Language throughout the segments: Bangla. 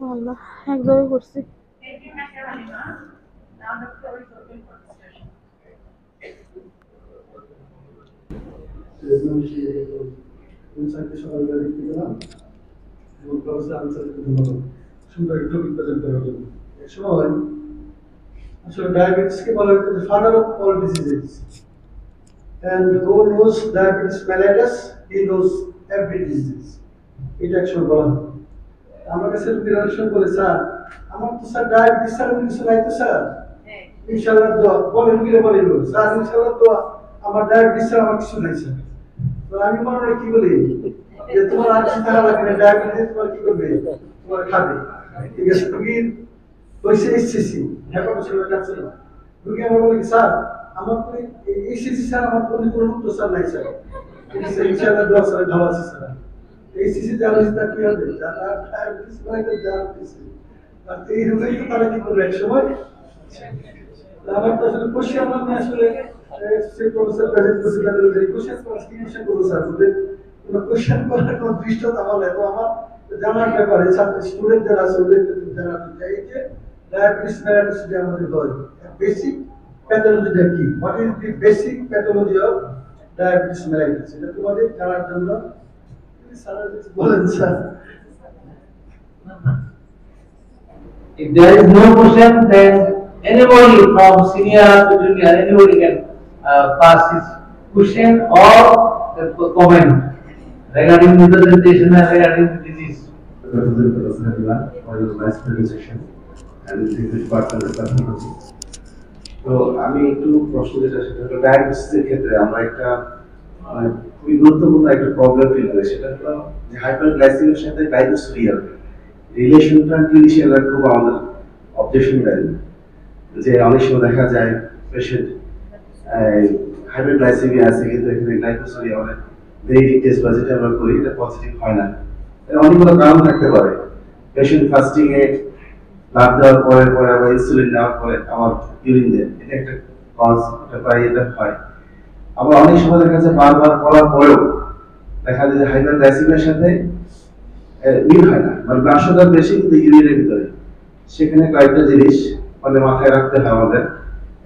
আল্লাহ একবারই করছি। সকালবেলা দেখতে গেলাম এবং প্রফেসর আনসার করতে ভালো সুন্দর একটা টপিক প্রেজেন্ট করার জন্য এক সময় আসলে ডায়াবেটিসকে বলা হতো যে father of all diseases and who knows diabetes mellitus he knows every disease এটা একসময় বলা হতো আমার কাছে বিরাশন বলে স্যার আমার তো স্যার ডায়াবেটিস স্যার কিছু নাই তো স্যার ইনশাআল্লাহ দোয়া বলেন কি বলেন স্যার ইনশাআল্লাহ দোয়া আমার ডায়াবেটিস স্যার আমার কিছু নাই স্যার তো আমি মনে হয় কি বলি যে তোমার আর চিন্তা লাগবে না ডায়াবেটিস তোমার কি করবে তোমার খাবে ঠিক আছে রোগীর হয়েছে এসসিসি হেপাটাইটিস ক্যান্সার রোগী আমার বলে কি স্যার আমার তো এসসিসি স্যার আমার কোনো মুক্ত স্যার নাই স্যার ইনশাআল্লাহ দোয়া স্যার ভালো আছে স্যার এসসিসি জানাস তা কি হবে যারা ডায়াবেটিস মানে ডায়াবেটিস আর এই রোগী তো তারা কি করবে এক সময় আমার তো আসলে কোশ্চেন আমি আসলে সেই প্রফেসর প্রেজেন্ট করছি তাদের যে কোশ্চেন করার কি কোশ্চেন করবো স্যার ওদের কোনো কোশ্চেন করার কোনো দৃষ্টতা আমার নাই তো আমার জানার ব্যাপারে ছাত্র স্টুডেন্ট যারা আছে ওদের জানার এই যে ডায়াবেটিস মেলাইটিস যে আমাদের হয় বেসিক প্যাথোলজিটা কি what is the basic pathology of diabetes mellitus এটা তোমাদের জানার জন্য স্যার বলেন sir If there is no question, then anybody from senior to junior, anybody can pass his question or comment regarding the presentation and regarding the disease. For your nice presentation and the department of pathology. তো আমি একটু প্রশ্ন যেটা সেটা হলো ডায়াবেটিসের ক্ষেত্রে আমরা একটা খুবই গুরুত্বপূর্ণ একটা প্রবলেম ফিল করি সেটা হলো যে হাইপারগ্লাইসেমিয়ার সাথে ডাইনোসোরিয়ার রিলেশনটা ক্লিনিশিয়ানরা খুব আমাদের অবজেকশন দেন যে অনেক সময় দেখা যায় পেশেন্ট হাইপারগ্লাইসেমিয়া আছে কিন্তু এখানে ডাইনোসোরিয়া মানে ভেরি টেস্ট বা যেটা আমরা করি এটা পজিটিভ হয় না অনেকগুলো কারণ থাকতে পারে পেশেন্ট ফাস্টিং এ ব্লাড দেওয়ার পরে আবার ইনসুলিন নেওয়ার পরে আমার ইউরিন দেয় এটা একটা কজ এটা প্রায় এটা হয় আবার অনেক সময় দেখা যাচ্ছে বারবার করার পরেও দেখা যায় যে হাইপারগ্লাইসেমিয়ার সাথে মিল হয় না মানে ব্লাড সুগার বেশি কিন্তু ইউরিনের ভিতরে সেখানে কয়েকটা জিনিস মানে মাথায় রাখতে হয় আমাদের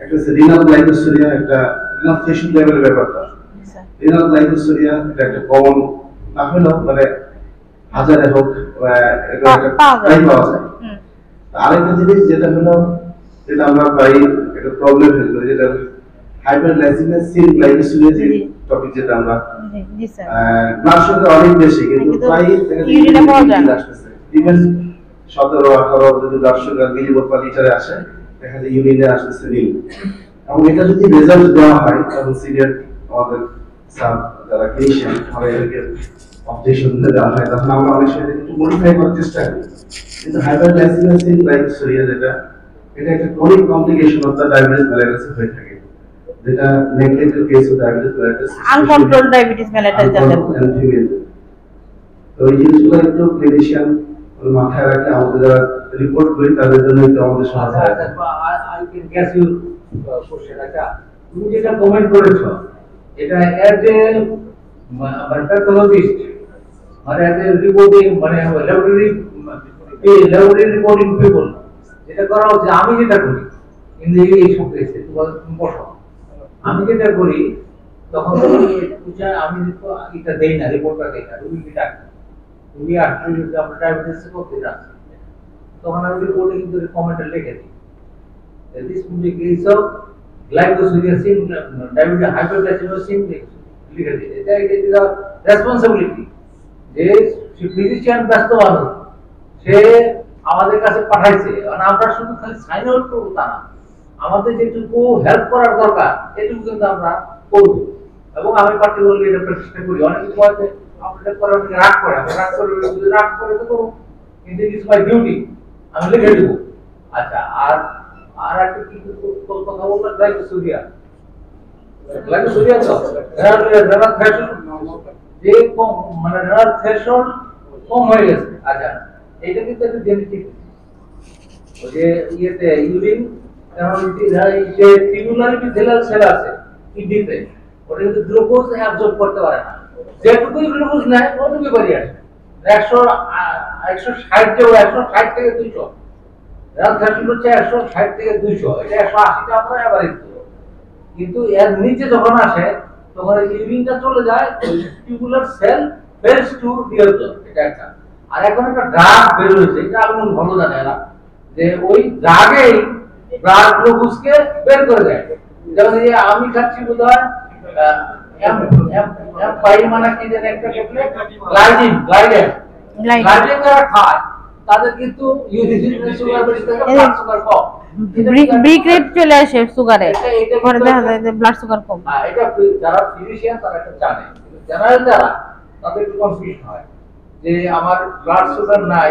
একটা হচ্ছে রিনাল গ্লাইকোসোরিয়া একটা রিনাল থ্রেশহোল্ড লেভেলের ব্যাপারটা রিনাল গ্লাইকোসোরিয়া এটা একটা কমন না হলেও মানে হাজারে হোক প্রায় পাওয়া যায় আরেকটা জিনিস যেটা হলো যেটা আমরা প্রায় একটা প্রবলেম ফেস করি যেটা হাইপারগ্লাইসেমিয়া সিন গ্লাইকোসোরিয়া যে টপিক যেটা আমরা ব্লাড সুগার অনেক বেশি কিন্তু প্রায় ইউরিনে পাওয়া যায় ইভেন 17-18 যদি ব্লাড সুগার মিলিমোল পার লিটারে আসে দেখা যায় ইউরিনে আসতেছে নীল এবং এটা যদি রেজাল্ট দেওয়া হয় তখন সিনিয়র আমাদের সাব যারা ক্লিনিশিয়ান আমরা এদেরকে অবজেকশন দেওয়া হয় তখন আমরা অনেক সময় একটু মডিফাই করার চেষ্টা করি কিন্তু হাইপারগ্লাইসেমিয়া সিন গ্লাইকোসোরিয়া যেটা এটা একটা chronic complication of the diabetes mellitus হয়ে থাকে যেটা neglected case of diabetes mellitus uncontrolled diabetes mellitus যাদের তো এই জিনিসগুলো একটু ক্লিনিশিয়ান মাথায় রাখলে আমাদের যারা রিপোর্ট করি তাদের জন্য একটু আমাদের সাহায্য হয় I can guess your question. আচ্ছা তুমি যেটা কমেন্ট করেছো এটা অ্যাজ এ প্যাথোলজিস্ট মানে অ্যাজ এ রিপোর্টিং মানে ল্যাবরেটরি রিপোর্টিং পিপল যেটা করা হচ্ছে আমি যেটা করি কিন্তু এই সব কেসে তুমি বসো আমি যেটা করি তখন আমি এটা দেই না রিপোর্টটা দেই না রুগীকে ডাকি রুগী আসলে যদি আমরা ডায়াবেটিস করতে যাচ্ছি তখন আমি রিপোর্টে কিন্তু কমেন্টে লিখে দিই this would be case of glycosurious diabetes hyperglycemia লিখে দিই এটা ইজ আ রেসপন্সিবিলিটি যে ফিজিশিয়ান ব্যস্ত মানুষ সে আমাদের কাছে পাঠাইছে আর আমরা শুধু খালি সাইন আউট করব তা না আমাদের যেটুকু হেল্প করার দরকার এটুকু কিন্তু আমরা করব এবং আমি পার্টিকুলারলি এটা চেষ্টা করি অনেকে বলতে আপনাদের করে অনেকে রাগ করে আমি রাগ করে তো করব কিন্তু ইট ইজ মাই ডিউটি আমি লিখে দেব আচ্ছা আর আর একটা কি কথা বলবো গ্লাইকোসোরিয়া গ্লাইকোসোরিয়া তো রেনাল থ্রেশহোল্ড যে কম মানে রেনাল থ্রেশহোল্ড কম হয়ে গেছে আচ্ছা এটা কিন্তু একটা জেনেটিক ওই যে ইয়েতে ইউরিন কারণ যে টিউবুলার ভিসেরাল সেল আছে কিডনিতে ওটা কিন্তু গ্লুকোজ অ্যাবজর্ব করতে পারে না যেটুকুই গ্লুকোজ নেয় ওটুকুই বেরিয়ে আসে 100 160 যে 160 থেকে 200, এর থ্রেশহোল্ড হচ্ছে 160 থেকে 200, এটা 180টা আমরা এভারেজ দেব। কিন্তু এর নিচে যখন আসে তখন এই ইউরিনটা চলে যায় টিউবুলার সেল ফেলস টু ডিওজল, এটা একটা। আর এখন একটা ড্রাগ বের হয়েছে, এটা আপনি ভালো জানেন এরা, যে ওই ড্রাগেই ব্লাড গ্লুকোজকে বের করে দেয়। যেমন এই যে আমি খাচ্ছি বোধহয় মানে কি যেন একটা ট্যাবলেট, গ্লাইডেন যারা খায় তাদের কিন্তু ইউরিক সুগার বেশি থাকে, ব্লাড সুগার কম। ব্রিক রেট চলে আসে সুগারে, এটা পরে দেখা যায় যে ব্লাড সুগার কম। এটা যারা ফিজিশিয়ান তারা এটা জানে, জেনারেল যারা তাদের একটু কনফিউশন হয় যে আমার ব্লাড সুগার নাই,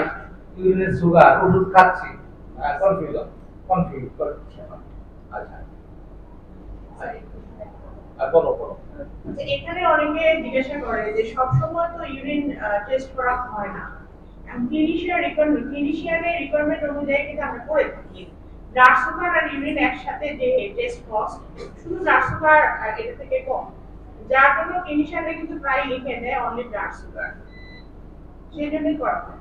ইউরিনের সুগার, ওষুধ খাচ্ছি, কনফিউজ করছে। আচ্ছা আর বলো। আচ্ছা, এখানে অনেকে জিজ্ঞাসা করে যে সব সময় তো ইউরিন টেস্ট করা হয় না, ক্লিনিশিয়ানের রিকোয়ারমেন্ট অনুযায়ী কিন্তু আমরা করে থাকি। ব্লাড সুগার আর ইউরিন একসাথে যে টেস্ট কস্ট, শুধু ব্লাড সুগার এটা থেকে কম, যার জন্য ক্লিনিশিয়ানরা কিন্তু প্রায় লিখে দেয় অনলি ব্লাড সুগার, সেই জন্যই করা হয়।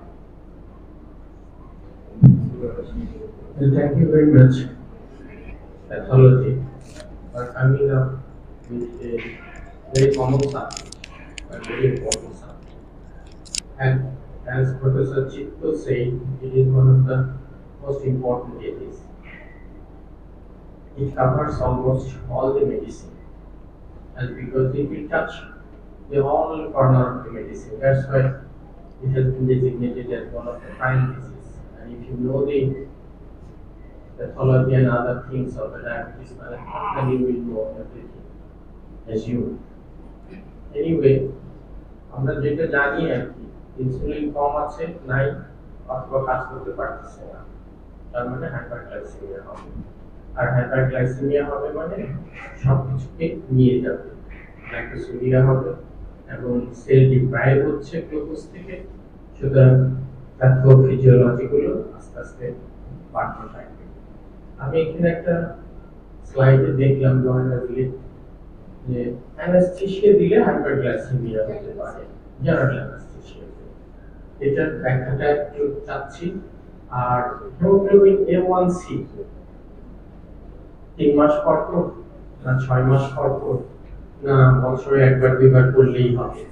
Thank you very much. Pathology, but coming up with a very common subject, a very important subject. And as Professor Chitto said, it is one of the most important areas. It covers almost all the medicine, and because if we touch the whole corner of the medicine, that's why it has been designated as one of the prime diseases. And if you know the pathology and other things of the diabetes management, then you will know everything as you. Anyway, আমরা যেটা জানি আর কি, ইনসুলিন কম আছে নাই অথবা কাজ করতে পারতেছে না, তার মানে হাইপারগ্লাইসেমিয়া হবে। আর হাইপারগ্লাইসেমিয়া হবে মানে সবকিছুকে নিয়ে যাবে, গ্লাইকোসিমিয়া হবে এবং সেল ডিপ্রাইভ হচ্ছে গ্লুকোজ থেকে, সুতরাং প্যাথোফিজিওলজি গুলো আস্তে আস্তে বাড়তে থাকবে। আমি এখানে একটা স্লাইডে দেখলাম যে অ্যানাস্থেসিয়া দিলে হাইপারগ্লাইসেমিয়া হতে পারে, জেনারেল অ্যানাস্থেসিয়া। এটার ব্যাখ্যাটা একটু চাচ্ছি। আর হিমোগ্লোবিন A1C 3 মাস পর পর না 6 মাস পর পর না বছরে একবার দুইবার করলেই হবে,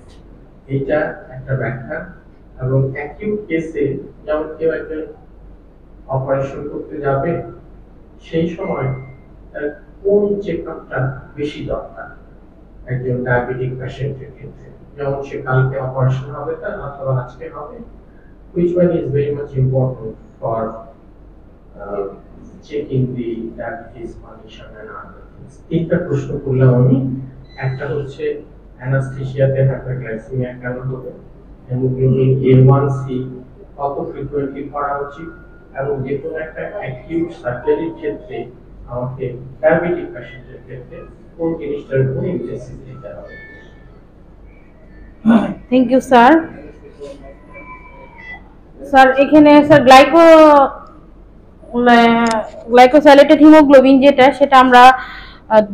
এটা একটা ব্যাখ্যা। এবং অ্যাকিউট কেসে যেমন কেউ একটা অপারেশন করতে যাবে, সেই সময় তার কোন চেকআপটা বেশি দরকার একজন ডায়াবেটিক পেশেন্টের ক্ষেত্রে, যেমন সে কালকে অপারেশন হবে তার অথবা আজকে হবে, which one is very much important for checking the diabetes condition and other things. তিনটা প্রশ্ন করলাম আমি। একটা হচ্ছে অ্যানাস্থেসিয়াতে হাইপারগ্লাইসেমিয়া কেন হবে, হিমোগ্লোবিন A1C কত ফ্রিকোয়েন্টলি করা উচিত, এবং যে কোনো একটা অ্যাকিউট সার্জারির ক্ষেত্রে আমাকে ডায়াবেটিক পেশেন্টের ক্ষেত্রে কোন জিনিসটার উপর এমফেসিস দিতে হবে। Thank you sir. স্যার এখানে স্যার গ্লাইকোসাইলেটেড হিমোগ্লোবিন যেটা, সেটা আমরা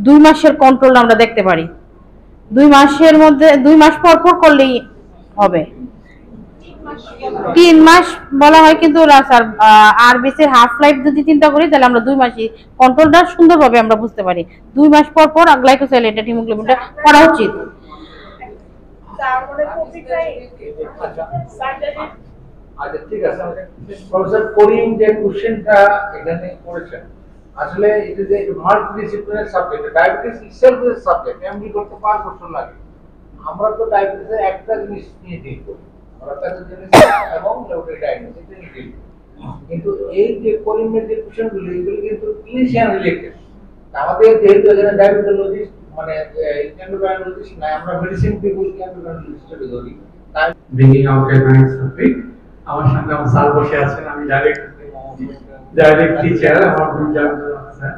2 মাসের কন্ট্রোল আমরা দেখতে পারি। 2 মাসের মধ্যে 2 মাস পর পর করলেই হবে। 3 মাস বলা হয় কিন্তু না স্যার, আরবিসির হাফ লাইফ যদি চিন্তা করি তাহলে আমরা 2 মাসই কন্ট্রোলটা সুন্দরভাবে আমরা বুঝতে পারি। 2 মাস পর পর গ্লাইকোসাইলেটেড হিমোগ্লোবিনটা করা উচিত। তারপরে প্রতিটাই সার্জারি। আচ্ছা ঠিক আছে, প্রফেসর করিম যে কোশ্চেনটা এখানে করেছেন, আসলে এটা যে multidisciplinary subject, diabetes itself is subject, MD করতে 5 বছর লাগে। আমরা তো ডায়াবেটিসের একটা জিনিস নিয়ে ডিল করি, আমরা প্যাথোজেনেসিস এবং লেউটারি ডায়াগনোসিস নিয়ে ডিল করি। কিন্তু এই যে করিমের যে কোশ্চেনগুলো, এগুলো কিন্তু ক্লিনিশিয়ান রিলেটেড। আমাদের যেহেতু এখানে ডায়াবেটোলজিস্ট মানে এন্ডোক্রাইনোলজিস্ট নাই, আমরা মেডিসিন পিপলকে এন্ডোক্রাইনোলজিস্টে ধরি। তাই bringing out a nice topic. আমার সঙ্গে আমার স্যার বসে আছেন, আমি ডাইরেক্ট টিচার, আমার স্যার।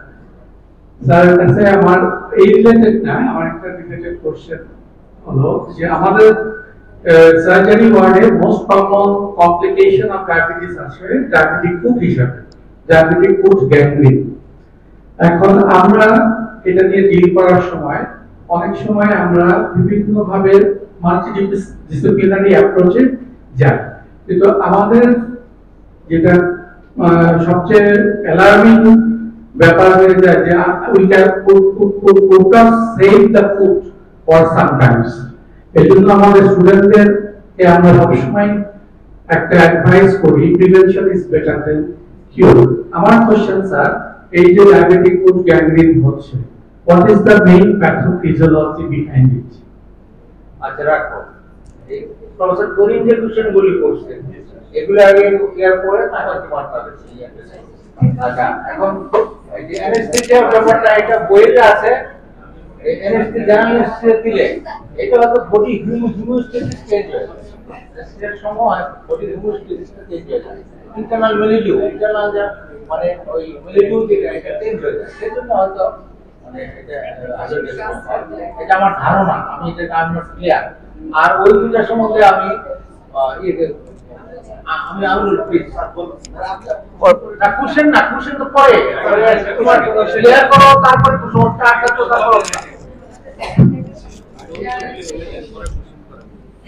স্যার কাছে আমার এই রিলেটেড না, আমার একটা রিলেটেড কোশ্চেন হলো যে আমাদের সার্জারি ওয়ার্ডে most common complication of diabetes আছে ডায়াবেটিক ফুট হিসাবে, ডায়াবেটিক ফুট গ্যাংগ্রিন। এখন আমরা এটা নিয়ে ডিল করার সময় অনেক সময় আমরা বিভিন্ন ভাবে মাল্টিডিসিপ্লিনারি অ্যাপ্রোচে যাই। কিন্তু আমাদের যেটা সবচেয়ে অ্যালার্মিং ব্যাপার হয়ে যায় যে we can save the food for sometimes. এই জন্য আমাদের স্টুডেন্টদেরকে আমরা সবসময় একটা অ্যাডভাইস করি, প্রিভেনশন ইজ বেটার দেন কিউর। আমার কোশ্চেন স্যার, এই যে ডায়াবেটিক ফুড গ্যাংগ্রিন হচ্ছে, what is the main pathophysiology behind it? আচ্ছা রাখো, এই প্রফেসর করিম যে কোশ্চেন গুলি করছে এগুলো আগে ক্লিয়ার করে তারপর তোমার পাবে। আচ্ছা এখন এই যে অ্যানেস্থেসিয়া ব্যাপারটা, এটা বইতে আছে। এই অ্যানেস্থেসিয়া জার্নালিস্টে দিলে এটা হয়তো বডি হিউমোস্ট্যাটিস চেঞ্জ হয়, অ্যানেস্থেসিয়ার সময় বডি হিউমোস্ট্যাটিস চেঞ্জ হয়, ইন্টারনাল মিলিডিউ, ইন্টারনাল যা মানে ওই মিলিডিউ যেটা এটা চেঞ্জ হয়ে যায়, সেজন্য হয়তো মানে এটা আমার ধারণা, আমি এটা আমি নট ক্লিয়ার। আর ওই দুটার সম্বন্ধে আমি কোশ্চেন তো পরে তোমার ক্লিয়ার করো, তারপরে প্রশ্নটা আটটা করো।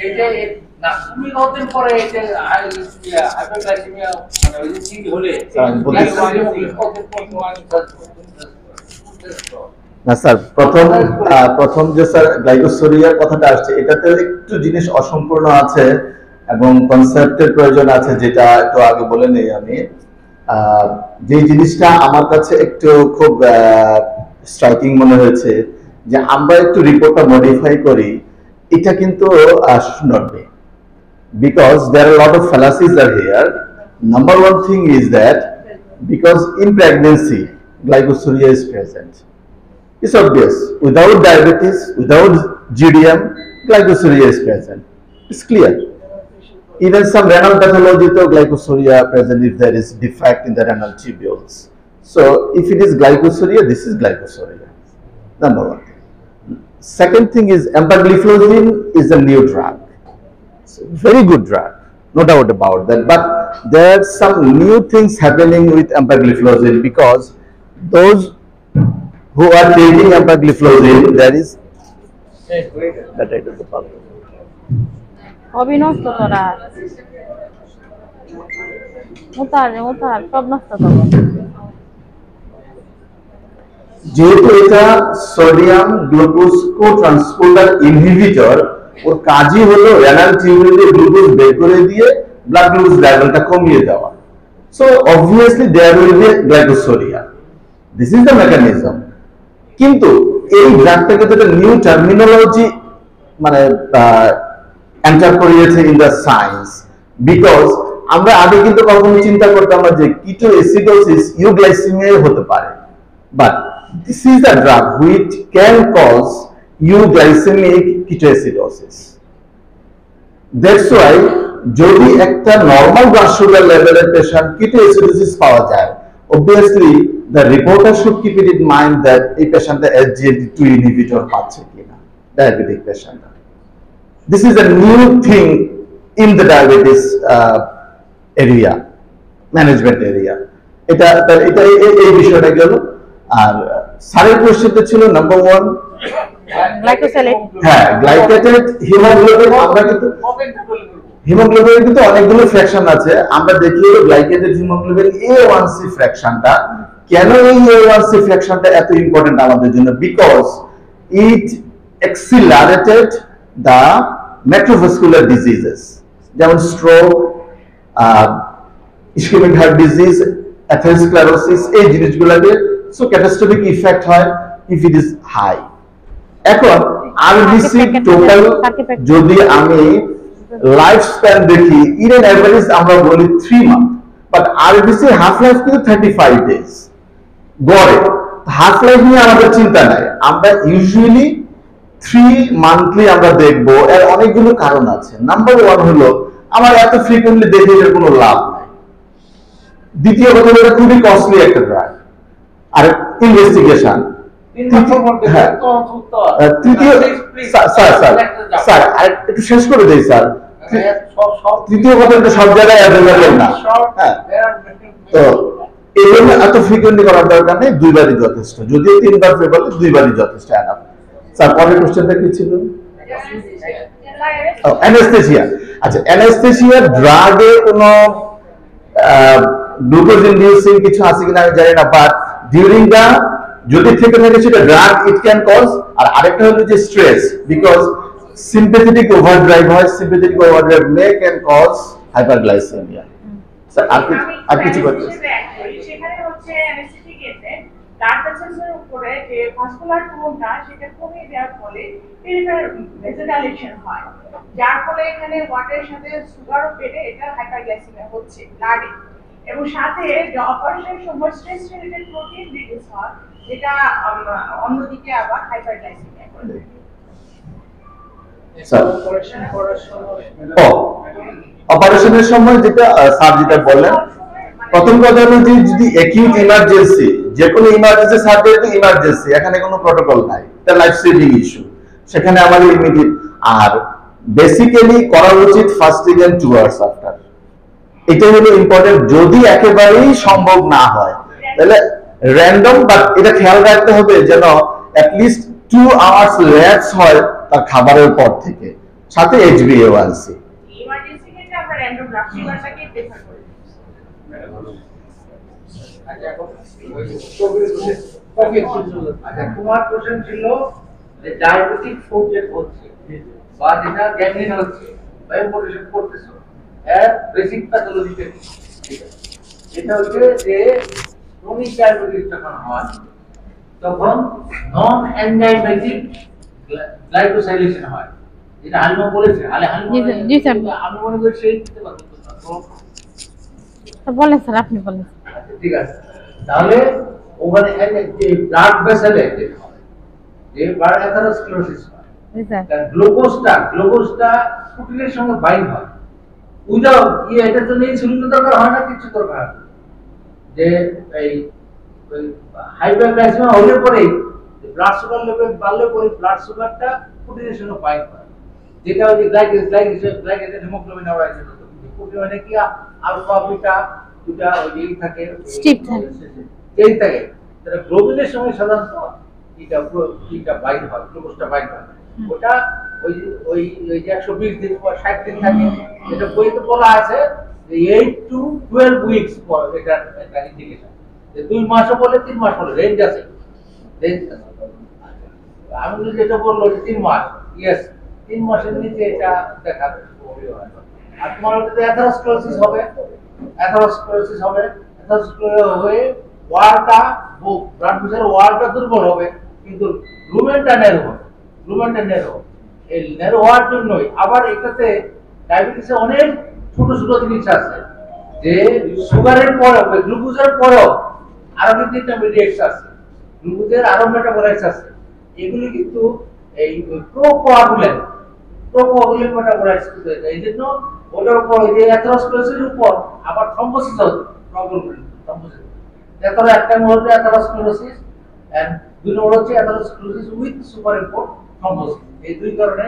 এই যে না তুমি কতদিন পরে এই যে হাইপারগ্লাইসেমিয়া মানে ওই যে কি হলে না স্যার, প্রথম যে স্যার গ্লাইকোসোরিয়ার কথাটা আসছে, এটাতে একটু জিনিস অসম্পূর্ণ আছে এবং কনসেপ্টের প্রয়োজন আছে, যেটা একটু আগে বলে নেই আমি। যে জিনিসটা আমার কাছে একটু খুব স্ট্রাইকিং মনে হয়েছে, যে আমরা একটু রিপোর্টটা মডিফাই করি, এটা কিন্তু should not be, because there are a lot of fallacies are here. Number one thing is that because in pregnancy glycosuria is present. It's obvious. Without diabetes, without GDM, glycosuria is present. It's clear. Even some renal pathology, though glycosuria present if there is defect in the renal tubules. So if it is glycosuria, this is glycosuria. Number one. Second thing is empagliflozin is a new drug. It's a very good drug, no doubt about that. But there are some new things happening with empagliflozin, because those who are taking empagliflozin, there is that I don't know. অবিনষ্ট তোরা উতার সব নষ্ট করবো। যেহেতু এটা সোডিয়াম গ্লুকোজ কো-ট্রান্সপোর্টার ইনহিবিটর, ওর কাজই হলো রেনাল টিউবিউলে গ্লুকোজ বের করে দিয়ে ব্লাড গ্লুকোজ লেভেলটা কমিয়ে দেওয়া। So obviously there will be glycosuria, this is the mechanism. কিন্তু এই ড্রাগটাকে তো একটা নিউ টার্মিনোলজি মানে এন্টার করিয়েছে ইন দ্য সায়েন্স, বিকজ আমরা আগে কিন্তু কখনো চিন্তা করতাম না যে কিটো অ্যাসিডোসিস ইউগ্লাইসেমিয়া হতে পারে, but this is a drug which can cause euglycemic ketoacidosis. That's why যদি একটা নরমাল ব্লাড সুগার লেভেলের পেশেন্ট ketoacidosis পাওয়া যায়, obviously the reporter should keep it in mind that এই পেশেন্টটা SGLT2 inhibitor পাচ্ছে কিনা, diabetic patient. This is a new thing in the diabetes area, management area. এটা এই বিষয়টা গেল। আর স্যারের কোশ্চেনটা ছিল নাম্বার 1 গ্লাইকোসাইলেট। হ্যাঁ, গ্লাইকেটেড হিমোগ্লোবিন। আমরা কিন্তু হিমোগ্লোবিনের কিন্তু অনেকগুলো ফ্র্যাকশন আছে, আমরা দেখি গ্লাইকেটেড হিমোগ্লোবিন A1C ফ্র্যাকশনটা কেন, এই A1C ফ্র্যাকশনটা এত ইম্পর্টেন্ট আমাদের জন্য, because it accelerated the macrovascular diseases, যেমন stroke, ischemic heart disease, atherosclerosis, এই জিনিসগুলোকে সো ক্যাটাস্ট্রফিক ইফেক্ট হয় ইফ ইট ইজ হাই। এখন আরবিসি টোটাল যদি আমি লাইফ স্প্যান দেখি, ইন এন এভারেজ আমরা বলি 3 month, but RBC half life কিন্তু 35 ডেজ গড়ে। হাফ লাইফ নিয়ে আমাদের চিন্তা নাই, আমরা ইউজুয়ালি 3 মান্থলি আমরা দেখবো। এর অনেকগুলো কারণ আছে। নাম্বার 1 হলো আমার এত ফ্রিকোয়েন্টলি দেখে এর কোনো লাভ নাই। দ্বিতীয় কথা হলো খুবই কস্টলি একটা ড্রাগ, আর ইনভেস্টিগেশন। তৃতীয় স্যার একটু শেষ করে দেই স্যার। তৃতীয় কথা হচ্ছে সব জায়গায় অ্যাভেলেবল না, তো এই জন্য এত ফ্রিকোয়েন্টলি করার দরকার নেই, 2বারই যথেষ্ট। যদিও 3বার ফেভারে, 2বারই যথেষ্ট। স্যার পরের কোশ্চেনটা কি ছিল? অ্যানাস্থেসিয়া। আচ্ছা, অ্যানাস্থেসিয়া ড্রাগে কোনো গ্লুকোজ ইনডিউসিং কিছু আছে কিনা আমি জানি না, বাট ডিউরিং দা যদি থেকে থাকে সেটা ড্রাগ ইট ক্যান কজ। আর আরেকটা হলো যে স্ট্রেস, বিকজ সিম্প্যাথেটিক ওভারড্রাইভ হয়, sympathetic overdrive may can cause hyperglycaemia. Sir আর কিছু করতে সেখানে হচ্ছে অ্যানেস্থেটিক এজেন্ট ব্লাড ভেসেলসের উপরে যে ভাস্কুলার টোনটা সেটা কমিয়ে দেওয়ার ফলে পেরিফেরাল ভেসোডাইলেশন হয়, যার ফলে এখানে ওয়াটারের সাথে সুগারও বেড়ে এটা হাইপারগ্লাইসেমিয়া হচ্ছে ব্লাডে, এবং সাথে যে অপারেশনের সময় স্ট্রেস রিলেটেড প্রোটিন রিলিজ হয়, যেটা অন্যদিকে আবার হাইপারগ্লাইসেমিয়া করে। অপারেশনের সময় যেটা স্যার যেটা বললেন, প্রথম কথা হলো যে যদি অ্যাকিউট ইমার্জেন্সি, যে কোনো ইমার্জেন্সি সার্জারি ইমার্জেন্সি, এখানে কোনো প্রটোকল নাই, এটা লাইফ সেভিং ইস্যু, সেখানে আমাদের ইমিডিয়েট। আর বেসিক্যালি করা উচিত ফাস্টিং এন্ড 2 আওয়ার্স আফটার, এটা হলো ইম্পর্টেন্ট। যদি একেবারেই সম্ভব না হয় তাহলে র্যান্ডম, বাট এটা খেয়াল রাখতে হবে যেন অ্যাটলিস্ট 2 আওয়ার্স ল্যাপস হয় তার খাবারের পর থেকে, সাথে HbA1c। ইমার্জেন্সি ক্ষেত্রে আমরা র্যান্ডম ব্লাড সুগারটাকে প্রেফার করি। আচ্ছা, তোমার কোশ্চেন ছিল যে ডায়াবেটিক ফুড যে হচ্ছে বা যেটা গ্যাংগ্রিন হচ্ছে বা ইম্পোর্টেশন করতেছো, এর বেসিক প্যাথোলজিটা কি? এটা হচ্ছে যে ক্রনিক ডায়াবেটিস যখন হয় তখন নন এনজাইমেটিক গ্লাইকোসাইলেশন হয়, যেটা হালিমা বলেছে। জি স্যার, আমি মনে করি সেই দিতে পারবো। বলেন স্যার, আপনি বলেন। ঠিক আছে, তাহলে ওখানে যে ব্লাড ভেসেলে যেটা হয়, যে ব্লাড অ্যাথারোস্ক্লেরোসিস হয়, জি স্যার, গ্লুকোজটা প্রোটিনের সঙ্গে বাইন্ড হয়। উইদাউট এটার জন্য ইনসুলিন দরকার হয় না, কিছু দরকার হয় না। যে এই হাইপারগ্লাইসেমিয়া হলে পরে ব্লাড সুগার লেভেল বাড়লে পরে ব্লাড সুগারটা প্রোটিনের সঙ্গে বাইন্ড হয়, যেটা ওই যে গ্লাইকেজ হিমোগ্লোবিন আমরা প্রোটিন মানে কি আলফা বিটা দুটা ওই থাকে, স্টিপ থাকে, এই থাকে, তাহলে গ্লোবিনের সঙ্গে সাধারণত এটা বাইন্ড হয়, গ্লুকোজটা বাইন্ড হয়। ওটা ওই ওই ওই যে 120 দিন পর 60 দিন থাকে, এটা বইতে বলা আছে যে 8 to 12 উইকস পর এটা একটা ইন্ডিকেশন, যে 2 মাসও বলে 3 মাস বলে রেঞ্জ আছে, রেঞ্জ আছে। আমি যেটা বললো যে 3 মাস, ইয়েস 3 মাসের নিচে এটা দেখা হয়। আর তোমার যদি অ্যাথারোস্ক্লেরোসিস হবে, অ্যাথারোস্ক্লেরোসিস হয়ে ওয়ালটা ব্লাড ভেসেলের ওয়ালটা দুর্বল হবে, কিন্তু লুমেনটা ন্যারো হবে, এই ন্যারো হওয়ার জন্যই আবার এটাতে ডায়াবেটিসে অনেক ছোট ছোট জিনিস আছে, যে সুগারের পরেও গ্লুকোজের পরেও আরো কিন্তু ইন্টারমিডিয়েটস আছে, গ্লুকোজের আরো মেটাবলাইটস আছে, এগুলি কিন্তু এই প্রোকোয়াগুলেন্ট মেটাবলাইটস, এই জন্য ওটার উপর যে অ্যাথারোস্ক্লেরোসিসের উপর আবার থ্রম্বোসিস হচ্ছে, থ্রম্বোসিস এটার একটা হচ্ছে অ্যাথারোস্ক্লেরোসিস এন্ড দুই নম্বর হচ্ছে অ্যাথারোস্ক্লেরোসিস উইথ সুপারইম্পোর্ট থ্রম্বোসিস। এই দুই কারণে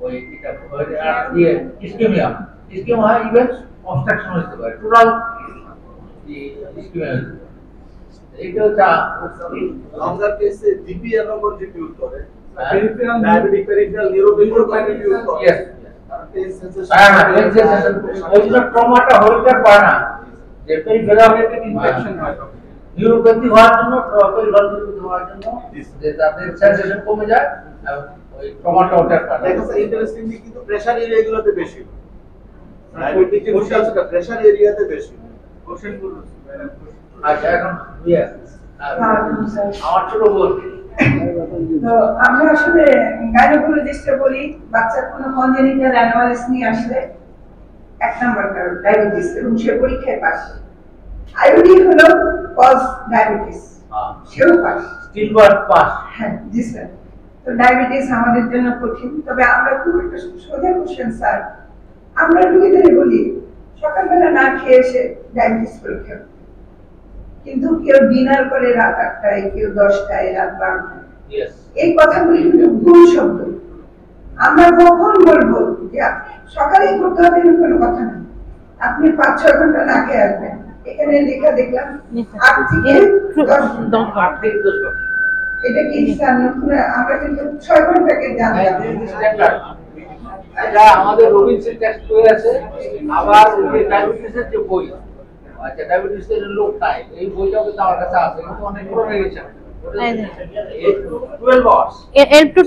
ওই এটা ইসকেমিয়া হয়, ইভেন অবস্ট্রাকশন হতে পারে, টোটাল ইসকেমিয়া হতে পারে। এইটা হচ্ছে লঙ্গার কেসে ডিপিআর নম্বর ডিপিউট করে, পেরিফেরাল ডায়াবেটিক পেরিফেরাল নিউরোপ্যাথি ডিপিউট করে। ইয়েস, ট্রমাটা হইতে পারে না, যে পেরিফেরাল ইনফেকশন হয়, নিউরোপ্যাথি হওয়ার জন্য, পেরিফেরাল হওয়ার জন্য যে তাদের সেন্সেশন কমে যায়, ওই ট্রমাটা হতে পারে। দেখো স্যার, ইন্টারেস্টিংলি কিন্তু প্রেসার এরিয়াগুলোতে বেশি, ডায়াবেটিক যে বিষয়টা প্রেসার এরিয়াতে বেশি। কোশ্চেন গুলো আচ্ছা, এখন ইয়েস আমার ছোট বোন, তো আমরা আসলে গাইনোকোলজিস্টে বলি বাচ্চার কোনো কনজেনিটাল অ্যানোমালিস নিয়ে আসলে 1 নাম্বার কারণ ডায়াবেটিস, এবং সে পরীক্ষায় পাস। আইওডি হলো কজ ডায়াবেটিস, সেও পাস, স্টিলবার্ট পাস। হ্যাঁ জি স্যার। তো ডায়াবেটিস আমাদের জন্য কঠিন, তবে আমরা খুব একটা সোজা কোশ্চেন স্যার, আমরা রোগীদের বলি সকালবেলা না খেয়ে এসে ডায়াবেটিস পরীক্ষা, কিন্তু কেউ ডিনার করে রাত 8টায়, কেউ 10টায়, রাত 12টায়। এই কথাগুলি কিন্তু ভুল শব্দ। আমরা কখন বলবো যে সকালেই করতে হবে এমন কোনো কথা নেই, আপনি 5-6 ঘন্টা না খেয়ে আসবেন, এখানে লেখা দেখলাম 8 থেকে 10 ঘন্টা। এটা কি স্যার নতুন? আমরা কিন্তু 6 ঘন্টাকে জানতাম। এটা আমাদের রবিনসন টেস্ট বই আছে, আবার যে ডায়াবেটিসের যে বই, আচ্ছা ডায়াবেটিসের লোক নাই, এই বইটাও কিন্তু আমার কাছে আছে, কিন্তু অনেক পুরনো এডিশন। 12 hours 8 to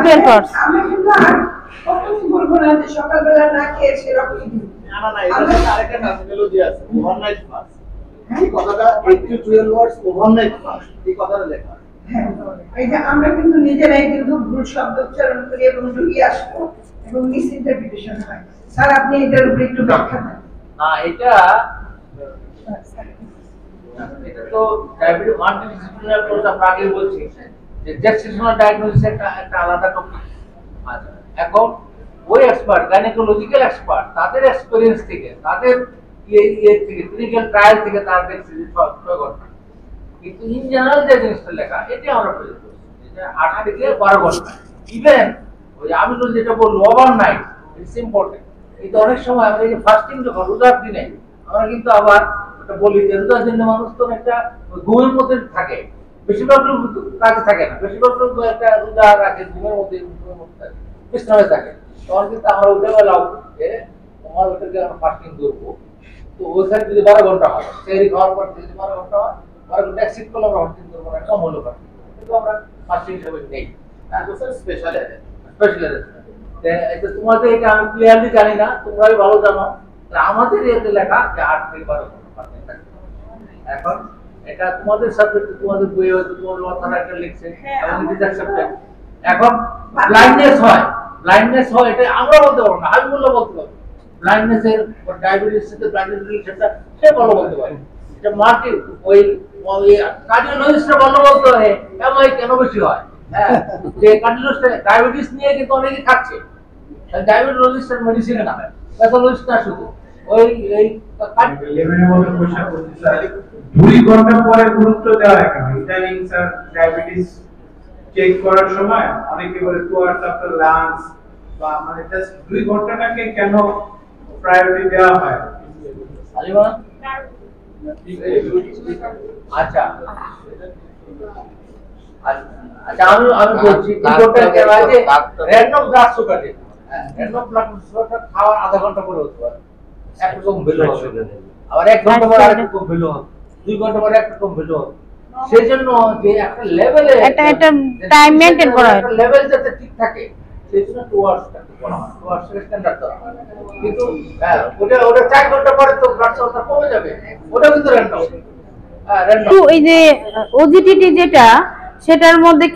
12 hours। আমরা কিন্তু আর কখনোই বলবো না যে সকালবেলা না খেয়ে সে রক্ত দিই। না না, এটা আরেকটা টার্মিনোলজি আছে, ওভারনাইট ফাস্ট। এই কথাটা 8 to 12 আওয়ার্স ওভারনাইট ফাস্ট, এই কথাটা লেখা। হ্যাঁ, এই যে আমরা কিন্তু নিজেরাই কিন্তু ভুল শব্দ উচ্চারণ করি এবং ঢুকিয়ে আসবো এবং মিসইন্টারপ্রিটেশন হয়। স্যার আপনি এটার উপরে একটু ব্যাখ্যা দেন। না, এটা তো ডায়াবেটিস মাল্টিডিসিপ্লিনারি কোর্স আমরা আগে বলছি যে জেস্টেশনাল ডায়াগনোসিস একটা আলাদা টপিক। আচ্ছা, এখন ওই এক্সপার্ট, গাইনোকোলজিক্যাল এক্সপার্ট, তাদের এক্সপেরিয়েন্স থেকে, তাদের ইয়ে থেকে, ক্লিনিক্যাল ট্রায়াল থেকে তার দেখছে যে 6 ঘন্টা। কিন্তু ইন জেনারেল যে জিনিসটা লেখা, এটা আমরা প্রয়োজন করছি, যেটা 8 থেকে 12 ঘন্টা। ইভেন ওই আমি তো যেটা বলবো ওভারনাইট, ইটস ইম্পর্টেন্ট। কিন্তু অনেক সময় আমরা এই যে ফাস্টিং যখন রোজার দিনে আমরা কিন্তু আবার একটা বলি যে রোজার দিনে মানুষ তো একটা ঘুমের মধ্যে থাকে, বেশিরভাগ লোক কাজে থাকে না, বেশিরভাগ লোক একটা রোজা রাখে, ঘুমের মধ্যে থাকে, বিশ্রামে থাকে। তখন কিন্তু আমরা ওইটা বলা যে তোমার ওটাকে আমরা ফাস্টিং করবো। তো ওইখানে যদি 12 ঘন্টা হয়, সেহরি খাওয়ার পর যদি 12 ঘন্টা হয়, 12 ঘন্টা এক্সিট করলে আমরা ফাস্টিং করবো না, কম হলো ফাস্টিং, কিন্তু আমরা ফাস্টিং হিসেবে নেই। স্পেশাল এটা তোমাদের, এটা আমি ক্লিয়ারলি জানি না, তোমরাই ভালো জানো। আমাদের এতে লেখা যে 8 থেকে 12 ঘন্টা ফাস্টিং থাকে। এখন এটা তোমাদের সাবজেক্ট, তোমাদের বইয়ে হয়তো তোমার মাথায় একটা লিখছে এবং ইট ইজ অ্যাকসেপ্টেড। এখন ব্লাইন্ডনেস হয়, এটা আমরা বলতে পারবো না, আমি বললে বলতে পারবো। ব্লাইন্ডনেসের ডায়াবেটিস সাথে ব্লাইন্ডনেস রিলেশনটা সে ভালো বলতে পারে। এটা মাল্টি ওই কার্ডিওলজিস্টরা ভালো বলতে পারে এমআই কেন বেশি হয়। হ্যাঁ, যে কার্ডিওলজিস্ট ডায়াবেটিস নিয়ে কিন্তু অনেকে খাচ্ছে, ডায়াবেটোলজিস্টের মেডিসিন না, প্যাথোলজিস্ট না শুধু ওই এই লেভেলের মধ্যে কোশ্চেন করতে স্যার 2 ঘন্টা পরে গুরুত্ব দেওয়া হয় কেন? ইদানিং স্যার ডায়াবেটিস চেক করার সময় অনেকে বলে 2 আওয়ার্স আফটার লাঞ্চ বা মানে জাস্ট 2 ঘন্টাটাকে কেন প্রায়োরিটি দেওয়া হয়? আলিমা আচ্ছা আচ্ছা আমি বলছি দুটোটা কেন আছে, র‍্যান্ডম ব্লাড সুগার যেটা, র‍্যান্ডম ব্লাড সুগারটা খাওয়ার আধা ঘন্টা পরে হতে পারে, একরকম ভ্যালু হবে, আবার 1 ঘন্টা পরে আরেকরকম ভ্যালু হবে, 2 ঘন্টা পরে একরকম ভ্যালু হবে। সেজন্য যে একটা লেভেলে একটা টাইম মেইনটেইন করা হয়, একটা লেভেল যাতে ঠিক থাকে, সেজন্য 2 আওয়ার্সটাকে বলা হয়, 2 আওয়ার্স স্ট্যান্ডার্ড ধরা হয়। কিন্তু ওটা 4 ঘন্টা পরে তো ব্লাড সুগারটা কমে যাবে, ওটা কিন্তু র‍্যান্ডম। তো এই যে ওজিটিটি যেটা, সেটার মধ্যে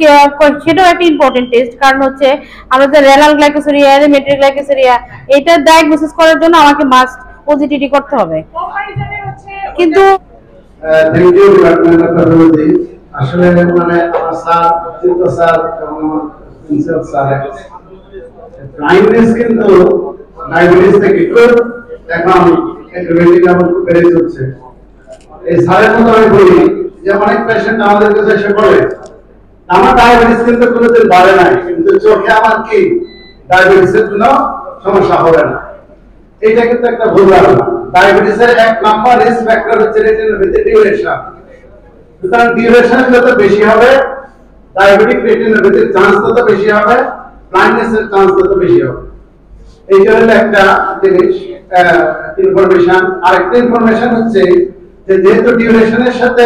সেটাও একটা ইম্পর্টেন্ট টেস্ট, কারণ হচ্ছে আমরা যে রেনাল গ্লাইকোসিরিয়া, মেট্রিক গ্লাইকোসিরিয়া, এটা ডায়াগনোসিস করার জন্য আমাকে মাস্ট ওজিটিটি করতে হবে। কম্পারিজনে হচ্ছে কিন্তু thank you department of pathology. আসলে মানে আমার স্যার, চিত্র স্যার এবং আমার প্রিন্সিপাল স্যার, ব্লাইন্ডনেস কিন্তু ডায়াবেটিস থেকে খুব এখন একটু বেড়ে চলছে। এই স্যারের মতো আমি বলি যে অনেক পেশেন্ট আমাদের কাছে এসে বলে আমার ডায়াবেটিস কিন্তু কোনোদিন বাড়ে নাই, কিন্তু চোখে আমার কি ডায়াবেটিসের কোনো সমস্যা হবে না। এটা কিন্তু একটা ভুল ধারণা। ডায়াবেটিসের 1 নাম্বার রিস্ক ফ্যাক্টর হচ্ছে রেটিনোপ্যাথি ডিউরেশন। সুতরাং ডিউরেশন যত বেশি হবে, ডায়াবেটিক রেটিনোপ্যাথির চান্স তত বেশি হবে, ব্লাইন্ডনেসের চান্স তত বেশি হবে। এই জন্য একটা জিনিস ইনফরমেশন। আরেকটা ইনফরমেশন হচ্ছে যে যেহেতু ডিউরেশনের সাথে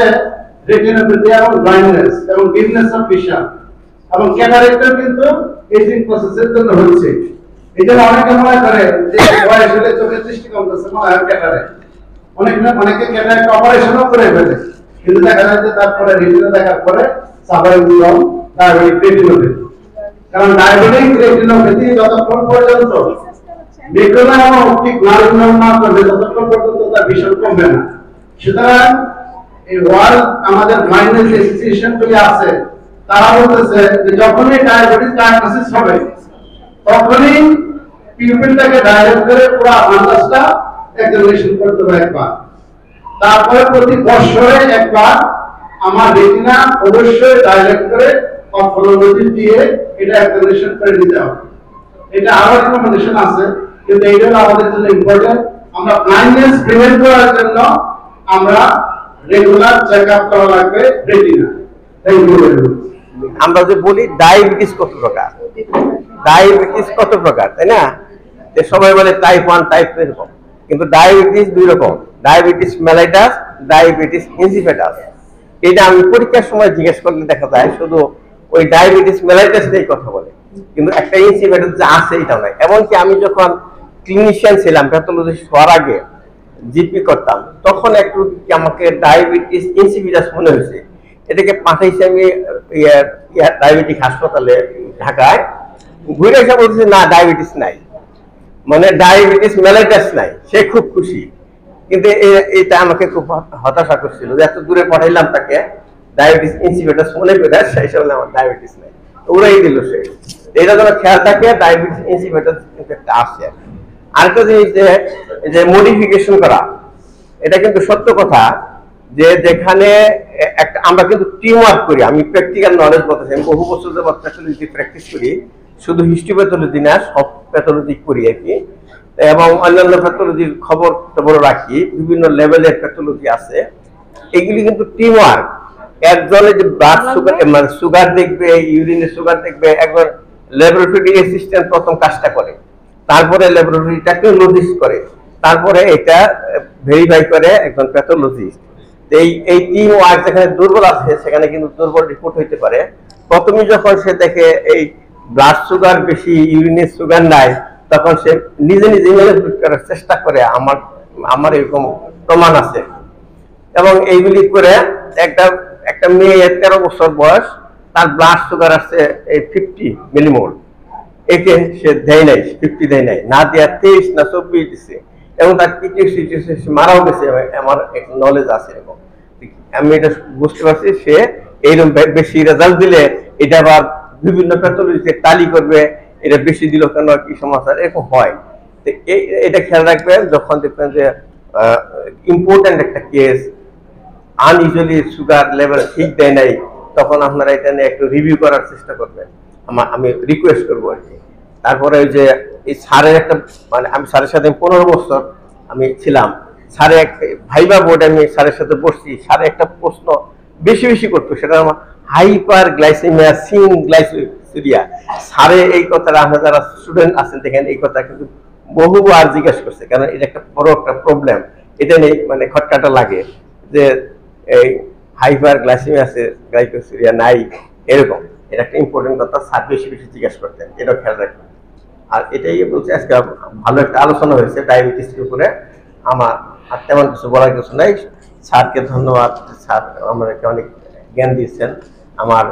রেটিনোপ্যাথি এবং ব্লাইন্ডনেস এবং ডিমনেস অফ ভিশন এবং ক্যাটারাক্টও কিন্তু এজিং প্রসেসের জন্য হচ্ছে। এই জন্য অনেকে মনে করে যে বয়স হলে চোখের দৃষ্টি কমতেছে, মনে হয় ক্যাটারাক্ট। অনেকে ক্যাটারাক্ট অপারেশনও করে ফেলে, কিন্তু দেখা যায় যে তারপরে রেটিনা দেখার পরে সাফারিং ফ্রম ডায়াবেটিক রেটিনোপ্যাথি। কারণ ডায়াবেটিক রেটিনোপ্যাথি যতক্ষণ পর্যন্ত মেক্রোনা এবং অপটিক নার্ভ না করবে ততক্ষণ পর্যন্ত তার ভিশন কমবে না। সুতরাং এই ওয়ার্ল্ড আমাদের ব্লাইন্ডনেস অ্যাসোসিয়েশন গুলি আছে, তারা বলতেছে যে যখনই ডায়াবেটিস ডায়াগনোসিস হবে তখনই পিউপিলটাকে ডাইরেক্ট করে পুরো আন্দাজটা এক্সামিনেশন করতে হবে একবার। তারপরে প্রতি বছরে একবার আমার রেটিনা অবশ্যই ডাইরেক্ট করে অপথলমোলজি দিয়ে এটা এক্সামিনেশন করে নিতে হবে। এটা আরো রিকমেন্ডেশন আছে, কিন্তু এইটা আমাদের জন্য ইম্পর্টেন্ট। আমরা ব্লাইন্ডনেস প্রিভেন্ট করার জন্য আমরা রেগুলার চেকআপ করা লাগবে retina. Thank you very much. আমরা যে বলি ডায়াবেটিস কত প্রকার, ডায়াবেটিস কত প্রকার, তাই না? সবাই বলে টাইপ 1 টাইপ 2 এরকম, কিন্তু ডায়াবেটিস দুই রকম, ডায়াবেটিস মেলাইটাস, ডায়াবেটিস ইনসিপিটাস। এটা আমি পরীক্ষার সময় জিজ্ঞেস করলে দেখা যায় শুধু ওই ডায়াবেটিস মেলাইটাস নিয়ে কথা বলে, কিন্তু একটা ইনসিপিটাস যে আছে এটা নয়। এমনকি আমি যখন ক্লিনিশিয়ান ছিলাম, প্যাথোলজিস্ট হওয়ার আগে জিপি করতাম, তখন একটু আমাকে ডায়াবেটিস ইনসিপিটাস মনে হয়েছে, এটাকে পাঠাইছি আমি ডায়াবেটিক হাসপাতালে ঢাকায়, ঘুরে এসে বলছে না ডায়াবেটিস নাই, মানে ডায়াবেটিস মেলাইটাস নাই। সে খুব খুশি, কিন্তু এটা আমাকে খুব হতাশা করছিল যে এত দূরে পাঠাইলাম তাকে, ডায়াবেটিস ইনসিপিটাস মনে করে সেই সময় আমার ডায়াবেটিস নাই, ওরাই দিল সে। এটা যেন খেয়াল থাকে, ডায়াবেটিস ইনসিপিটাস কিন্তু একটা আসছে। আরেকটা জিনিস যে মডিফিকেশন করা, এটা কিন্তু সত্য কথা, যে যেখানে একটা আমরা কিন্তু টিম ওয়ার্ক করি। আমি প্র্যাকটিক্যাল নলেজ বলতেছি, আমি বহু বছর যাবত প্যাথোলজি প্র্যাকটিস করি, শুধু হিস্ট্রি প্যাথোলজি না, সব প্যাথোলজি করি আর কি, এবং অন্যান্য প্যাথোলজির খবর টবর রাখি, বিভিন্ন লেভেলের প্যাথোলজি আছে। এগুলি কিন্তু টিম ওয়ার্ক। একজনে যে ব্লাড সুগার মানে সুগার দেখবে, ইউরিনের সুগার দেখবে, একজন ল্যাবরেটরি অ্যাসিস্ট্যান্ট প্রথম কাজটা করে, তারপরে ল্যাবরেটরিটাকে নোটিস করে, তারপরে এটা ভেরিফাই করে একজন প্যাথোলজিস্ট। এই টিম ওয়ার্ক যেখানে দুর্বল আছে সেখানে কিন্তু দুর্বল রিপোর্ট হইতে পারে। প্রথমে যখন সে দেখে এই ব্লাড সুগার বেশি, ইউরিনের সুগার নাই, তখন সে নিজে নিজে ম্যানিপুলেট করার চেষ্টা করে, আমার এরকম প্রমাণ আছে। এবং এইগুলি করে একটা মেয়ে 13 বছর বয়স, তার ব্লাড সুগার আছে এই 50 মিলিমোল, একে সে দেয় নাই, 50 দেয় নাই, না দেওয়া 23 না 24 দিচ্ছে, এবং তার পিটিএসডি মারাও গেছে, আমার নলেজ আছে। এবং আমি এটা বুঝতে পারছি সে এইরকম বেশি রেজাল্ট দিলে এটা আবার বিভিন্ন প্যাথোলজিতে টালি করবে, এটা বেশি দিল কেন, কি সমস্যা, এরকম হয়। তো এটা খেয়াল রাখবেন যখন দেখবেন যে ইম্পর্টেন্ট একটা কেস, আনইউজুয়ালি সুগার লেভেল ঠিক দেয় নাই, তখন আপনারা এটা নিয়ে একটু রিভিউ করার চেষ্টা করবেন, আমি রিকোয়েস্ট করবো আর কি। তারপরে ওই যে এই স্যারের একটা মানে আমি স্যারের সাথে 15 বছর আমি ছিলাম, স্যারের একটা ভাইবা বোর্ডে আমি স্যারের সাথে বসছি, স্যারের একটা প্রশ্ন বেশি বেশি করতো, সেটা আমার হাইপার গ্লাইসেমিয়া সিন গ্লাইসেরিয়া। স্যারে এই কথাটা আমরা যারা স্টুডেন্ট আছেন দেখেন, এই কথা কিন্তু বহুবার জিজ্ঞেস করছে, কারণ এটা একটা বড় একটা প্রবলেম। এটা নিয়ে মানে খটকাটা লাগে যে এই হাইপার গ্লাইসেমিয়া আছে, গ্লাইকোসিরিয়া নাই, এরকম। এটা একটা ইম্পর্টেন্ট কথা, স্যার বেশি বেশি জিজ্ঞেস করতেন, এটাও খেয়াল রাখবেন। আর এটাই বলছি, আজকে ভালো একটা আলোচনা হয়েছে ডায়াবেটিসের উপরে। আমার আর তেমন কিছু বলার কিছু নাই। স্যারকে ধন্যবাদ, স্যার আমাদেরকে অনেক জ্ঞান দিয়েছেন। আমার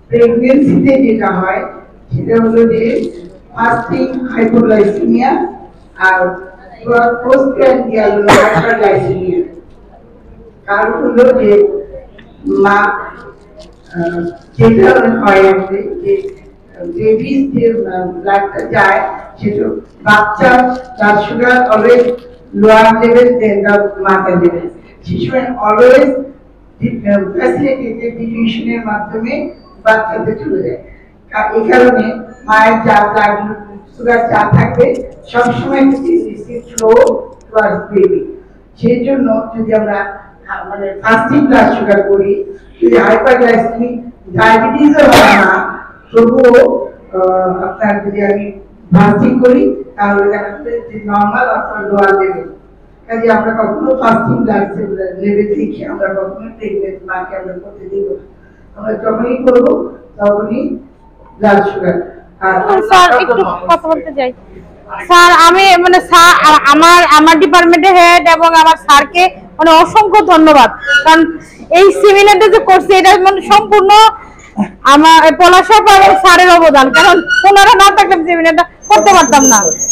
প্রেগনেন্সিতে যেটা হয় সেটা হলো যে ফাস্টিং হাইপোগ্লাইসেমিয়া আর পোস্টপ্রান্ডিয়াল হাইপারগ্লাইসেমিয়া। কারণ হলো যে মা যেটা হয় যে বেবিস যে ব্লাডটা যায় সেটা বাচ্চা blood sugar always lower level than the mother level. শিশুরা অলওয়েজ ফ্যাসিলিটেটেড ডিফিউশনের মাধ্যমে বাচ্চাতে চলে যায়। এই কারণে মায়ের যা ব্লাড সুগার যা থাকবে সবসময় ফ্লো টুয়ার্ডস বেবি। সেই জন্য যদি আমরা মানে ফাস্টিং ব্লাড সুগার করি, যদি হাইপারগ্লাইসেমিক ডায়াবেটিসও হয় না, তবুও আপনার যদি আমি ফাস্টিং করি তাহলে দেখা যাবে যে নর্মাল অথবা লোয়ার লেভেল। কাজে আমরা কখনো ফাস্টিং ব্লাড লেভেল দেখে আমরা কখনো প্রেগনেন্ট মাকে আমরা করতে দিব না। আমরা যখনই করবো তখনই ব্লাড সুগার। আর স্যার একটু কথা বলতে চাই। স্যার আমি মানে স্যার আমার ডিপার্টমেন্টের হেড এবং আমার স্যারকে মানে অসংখ্য ধন্যবাদ, কারণ এই সেমিনারটা যে করছে এটা মানে সম্পূর্ণ আমার পলাশা এবং স্যারের অবদান, কারণ ওনারা না থাকলে সেমিনারটা করতে পারতাম না।